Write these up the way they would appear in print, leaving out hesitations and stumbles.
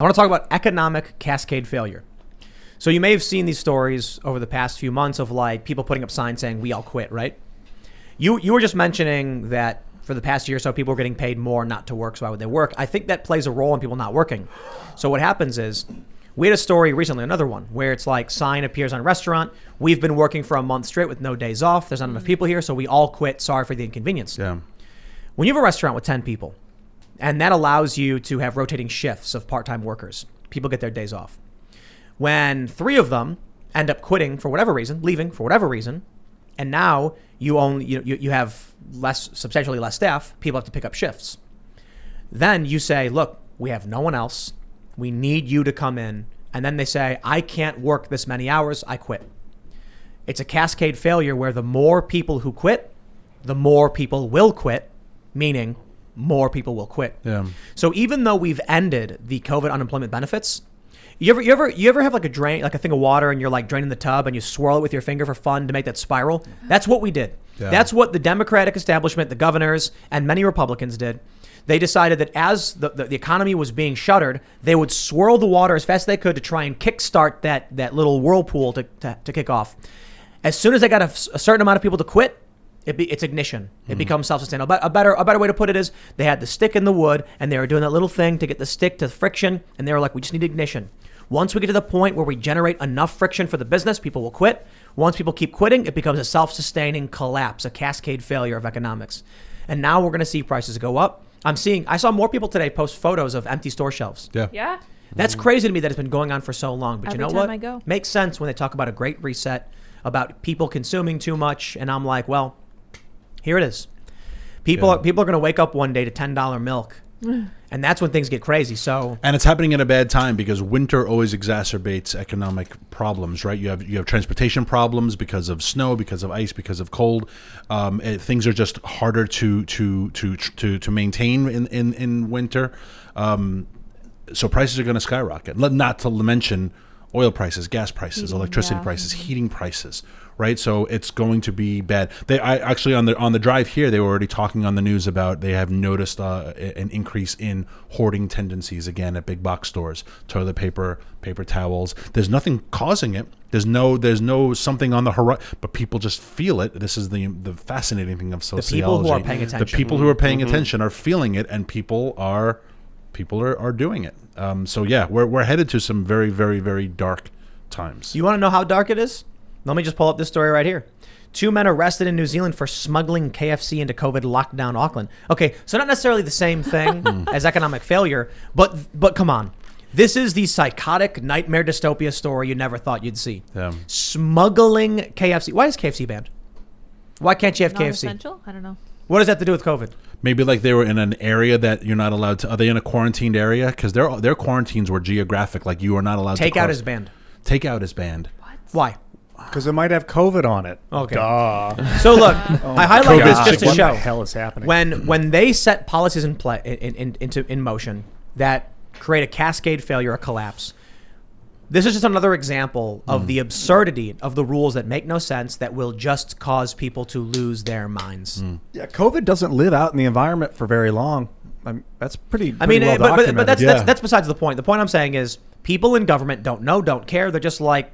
I want to talk about economic cascade failure. So you may have seen these stories over the past few months of like people putting up signs saying we all quit, right? You were just mentioning that for the past year or so, people were getting paid more not to work. So why would they work? I think that plays a role in people not working. So what happens is we had a story recently, another one, where it's like sign appears on a restaurant. We've been working for a month straight with no days off. There's not enough people here. So we all quit. Sorry for the inconvenience. Yeah. When you have a restaurant with 10 people, and that allows you to have rotating shifts of part-time workers, people get their days off. When 3 of them end up quitting for whatever reason, leaving for whatever reason, and now you have substantially less staff, people have to pick up shifts. Then you say, look, we have no one else. We need you to come in. And then they say, I can't work this many hours. I quit. It's a cascade failure where the more people who quit, the more people will quit, meaning more people will quit. Yeah. So even though we've ended the COVID unemployment benefits, you ever have like a drain, like a thing of water, and you're like draining the tub and you swirl it with your finger for fun to make that spiral? That's what we did. Yeah. That's what the Democratic establishment, the governors, and many Republicans did. They decided that as the economy was being shuttered, they would swirl the water as fast as they could to try and kickstart that little whirlpool to kick off. As soon as they got a certain amount of people to quit, it's ignition. It becomes self-sustainable. But a better way to put it is they had the stick in the wood and they were doing that little thing to get the stick to friction, and they were like, we just need ignition. Once we get to the point where we generate enough friction for the business, people will quit. Once people keep quitting, it becomes a self-sustaining collapse, a cascade failure of economics. And now we're going to see prices go up. I saw more people today post photos of empty store shelves. Yeah. That's crazy to me that it's been going on for so long. But Every you know time what? I go. Makes sense when they talk about a great reset, about people consuming too much. And I'm like, well, here it is. People are going to wake up one day to $10 milk. And that's when things get crazy. And it's happening at a bad time because winter always exacerbates economic problems, right? You have transportation problems because of snow, because of ice, because of cold. Things are just harder to maintain in winter. So prices are going to skyrocket. Not to mention oil prices, gas prices, electricity prices, heating prices, right? So it's going to be bad. I actually on the drive here, they were already talking on the news about they have noticed an increase in hoarding tendencies again at big box stores, toilet paper, paper towels. There's nothing causing it. There's no something on the horizon, but people just feel it. This is the fascinating thing of sociology. The people who are paying attention. The people who are paying attention are feeling it, and people are doing it. So yeah, we're headed to some very, very, very dark times. You want to know how dark it is? Let me just pull up this story right here. 2 men arrested in New Zealand for smuggling KFC into COVID lockdown Auckland. Okay, so not necessarily the same thing as economic failure, but come on. This is the psychotic nightmare dystopia story you never thought you'd see. Yeah. Smuggling KFC. Why is KFC banned? Why can't you have KFC? Non-essential? I don't know. What does that have to do with COVID? Maybe like they were in an area that you're not allowed to. Are they in a quarantined area? Because their quarantines were geographic. Like you are not allowed to. Takeout is banned. Takeout is banned. What? Why? Because it might have COVID on it. Okay. Duh. So look, I highlight this just to what show. What the hell is happening? When they set policies in motion that create a cascade failure, a collapse, this is just another example of the absurdity of the rules that make no sense, that will just cause people to lose their minds. Yeah, COVID doesn't live out in the environment for very long. That's pretty well but documented. that's besides the point. The point I'm saying is people in government don't know, don't care. They're just like,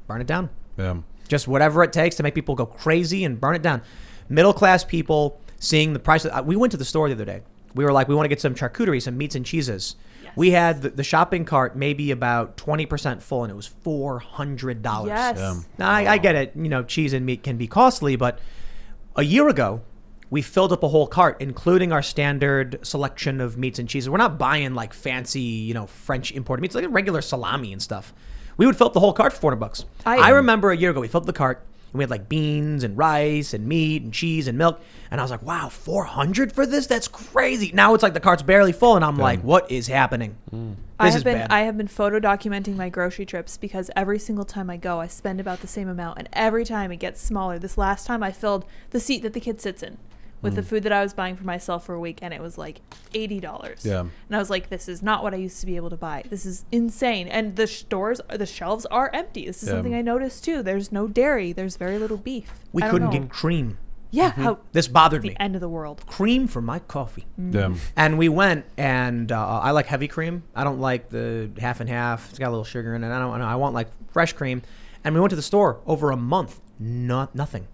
burn it down. Yeah. Just whatever it takes to make people go crazy and burn it down. Middle class people seeing the price. We went to the store the other day. We were like, we want to get some charcuterie, some meats and cheeses. Yes. We had the shopping cart maybe about 20% full, and it was $400. Yes. Now, I get it. You know, cheese and meat can be costly, but a year ago, we filled up a whole cart, including our standard selection of meats and cheeses. We're not buying like fancy, French imported meats, like regular salami and stuff. We would fill up the whole cart for $400. I remember a year ago, we filled up the cart and we had like beans and rice and meat and cheese and milk. And I was like, wow, $400 for this? That's crazy. Now it's like the cart's barely full. And I'm like, what is happening? This is bad. I have been photo documenting my grocery trips because every single time I go, I spend about the same amount. And every time it gets smaller. This last time I filled the seat that the kid sits in with the food that I was buying for myself for a week, and it was like $80. Yeah. And I was like, this is not what I used to be able to buy. This is insane. And the shelves are empty. This is something I noticed too. There's no dairy. There's very little beef. We couldn't get cream. Yeah, how This bothered the me. end of the world. Cream for my coffee. Yeah. And we went, and I like heavy cream. I don't like the half and half. It's got a little sugar in it. I want like fresh cream. And we went to the store over a month, nothing.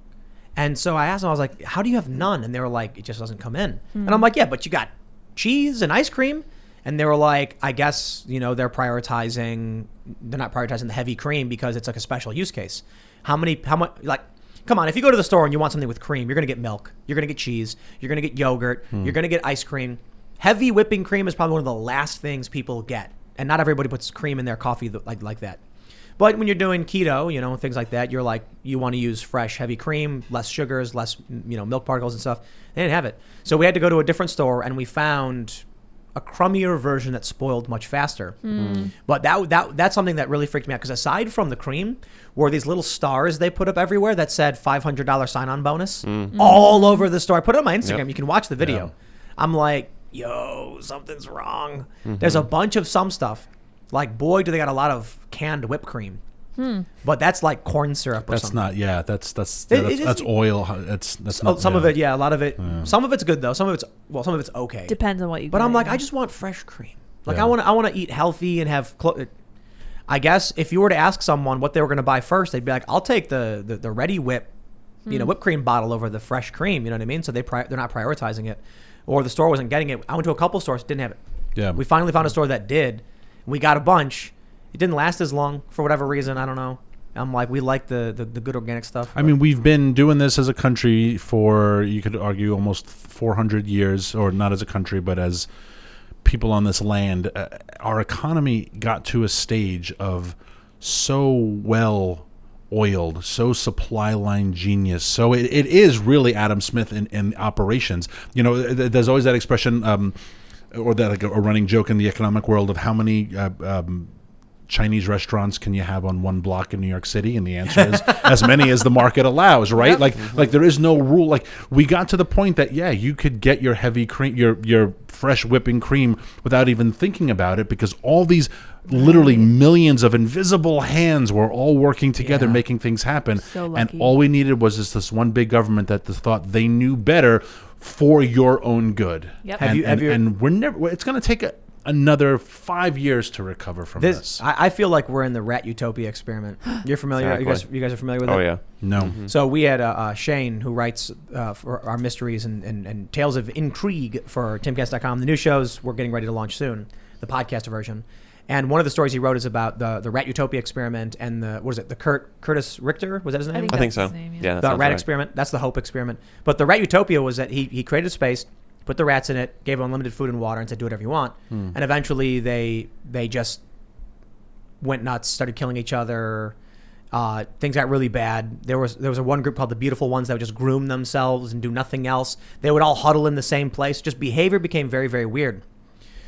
And so I asked them, I was like, how do you have none? And they were like, it just doesn't come in. And I'm like, yeah, but you got cheese and ice cream. And they were like, I guess, they're not prioritizing the heavy cream because it's like a special use case. How much, like, come on, if you go to the store and you want something with cream, you're going to get milk, you're going to get cheese, you're going to get yogurt, you're going to get ice cream. Heavy whipping cream is probably one of the last things people get. And not everybody puts cream in their coffee like that. But when you're doing keto, things like that, you're like, you want to use fresh, heavy cream, less sugars, less, milk particles and stuff. They didn't have it. So we had to go to a different store, and we found a crummier version that spoiled much faster. But that's something that really freaked me out, because aside from the cream were these little stars they put up everywhere that said $500 sign-on bonus all over the store. I put it on my Instagram. Yep. You can watch the video. Yeah. I'm like, yo, something's wrong. There's a bunch of some stuff. Like, boy, do they got a lot of canned whipped cream. But that's like corn syrup or That's something. not. Yeah, that's is- oil. That's not. Some yeah. of it, yeah, a lot of it. Some of it's good though. Some of it's okay. Depends on what you But get, I'm like, yeah. I just want fresh cream. Like Yeah. I want to eat healthy and have. I guess if you were to ask someone what they were going to buy first, they'd be like, I'll take the ready whip, whipped cream bottle over the fresh cream. You know what I mean? So they're not prioritizing it, or the store wasn't getting it. I went to a couple stores, didn't have it. Yeah. We finally found a store that did. We got a bunch. It didn't last as long for whatever reason. I don't know. I'm like, we like the good organic stuff. I mean, we've been doing this as a country for, you could argue, almost 400 years, or not as a country, but as people on this land. Our economy got to a stage of so well oiled, so supply line genius. So it is really Adam Smith in operations. There's always that expression, or that like a running joke in the economic world, of how many Chinese restaurants can you have on one block in New York City? And the answer is as many as the market allows, right? Yep. Like there is no rule. Like, we got to the point that, yeah, you could get your heavy cream, your fresh whipping cream without even thinking about it, because all these literally millions of invisible hands were all working together, Yeah. making things happen. So And lucky. all we needed was just this one big government that thought they knew better for your own good. Yep. And we're never, it's going to take another 5 years to recover from this. I feel like we're in the rat utopia experiment. You're familiar? Exactly. You guys are familiar with it? Oh yeah. No. So we had Shane, who writes for our mysteries and tales of intrigue for timcast.com. The new shows we're getting ready to launch soon, the podcast version. And one of the stories he wrote is about the rat utopia experiment and the Curtis Richter, was that his name? I think That's so. his name, yeah. Yeah. That The sounds rat right. experiment. That's the hope experiment. But the rat utopia was that he created a space, put the rats in it, gave them unlimited food and water, and said, do whatever you want. And eventually they just went nuts, started killing each other. Things got really bad. There was a one group called the Beautiful Ones that would just groom themselves and do nothing else. They would all huddle in the same place. Just behavior became very, very weird.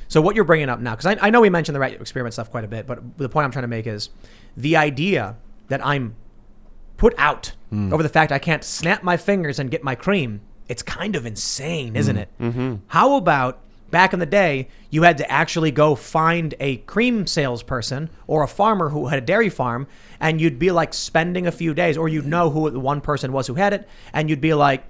So what you're bringing up now, because I know we mentioned the rat experiment stuff quite a bit, but the point I'm trying to make is the idea that I'm put out over the fact I can't snap my fingers and get my cream. It's kind of insane, isn't it? Mm-hmm. How about back in the day, you had to actually go find a cream salesperson or a farmer who had a dairy farm, and you'd be like spending a few days, or you'd know who the one person was who had it, and you'd be like,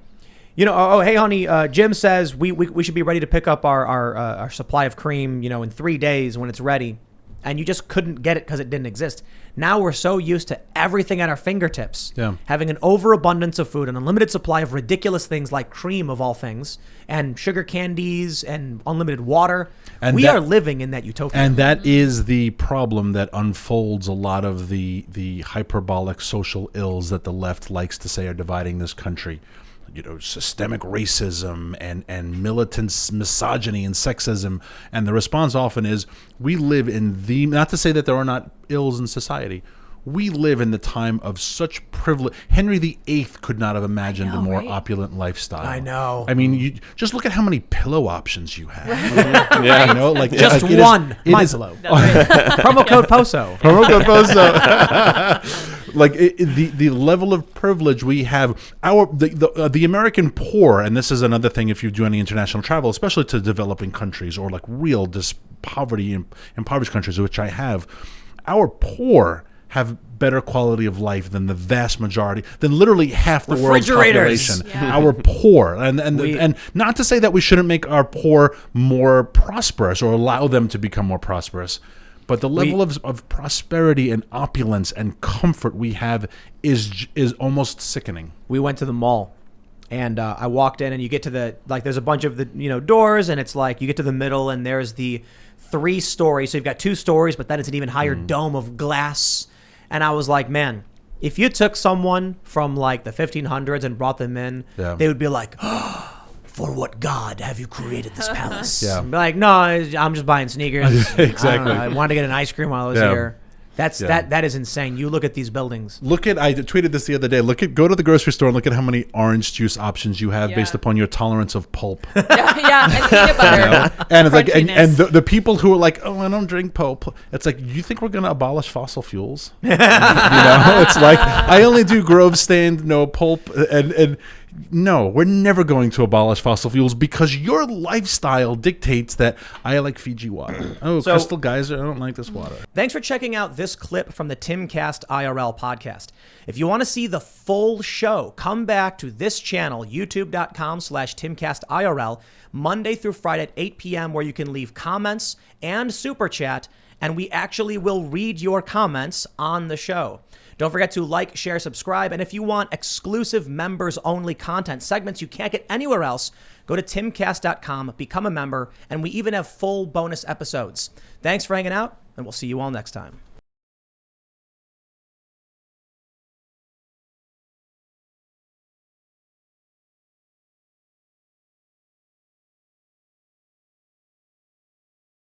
oh, hey, honey, Jim says we should be ready to pick up our supply of cream, in 3 days when it's ready. And you just couldn't get it because it didn't exist. Now we're so used to everything at our fingertips, having an overabundance of food, an unlimited supply of ridiculous things like cream of all things, and sugar candies, and unlimited water. And we that- are living in that utopia. And that is the problem that unfolds a lot of the hyperbolic social ills that the left likes to say are dividing this country. Systemic racism and militant misogyny and sexism. And the response often is, we live in not to say that there are not ills in society. We live in the time of such privilege. Henry VIII could not have imagined a more right? opulent lifestyle. I know. I mean, you just look at how many pillow options you have. Yeah. Just like, it is- one. it My is- pillow. Promo code POSO. Like the level of privilege we have, the American poor, and this is another thing if you do any international travel, especially to developing countries or like real poverty in impoverished countries, which I have, our poor have better quality of life than the vast majority, than literally half the world's Refrigerators. population. Our poor, and not to say that we shouldn't make our poor more prosperous or allow them to become more prosperous, but the level of prosperity and opulence and comfort we have is almost sickening. We went to the mall. And I walked in, and you get to there's a bunch of the doors, and it's like you get to the middle, and there's the 3 stories. So you've got 2 stories, but then it's an even higher dome of glass. And I was like, man, if you took someone from like the 1500s and brought them in, they would be like, oh, for what god have you created this palace? And be like, no, I'm just buying sneakers. Exactly. I wanted to get an ice cream while I was here. That is insane. You look at these buildings. I tweeted this the other day. Go to the grocery store and look at how many orange juice options you have based upon your tolerance of pulp. And peanut butter. And it's like, and the people who are like, oh, I don't drink pulp. It's like, you think we're gonna abolish fossil fuels? It's like, I only do Grove Stand, no pulp, and no, we're never going to abolish fossil fuels because your lifestyle dictates that I like Fiji water. Oh, Crystal Geyser, I don't like this water. Thanks for checking out this clip from the Timcast IRL podcast. If you want to see the full show, come back to this channel, youtube.com/TimcastIRL, Monday through Friday at 8 p.m., where you can leave comments and super chat, and we actually will read your comments on the show. Don't forget to like, share, subscribe, and if you want exclusive members-only content, segments you can't get anywhere else, go to timcast.com, become a member, and we even have full bonus episodes. Thanks for hanging out, and we'll see you all next time.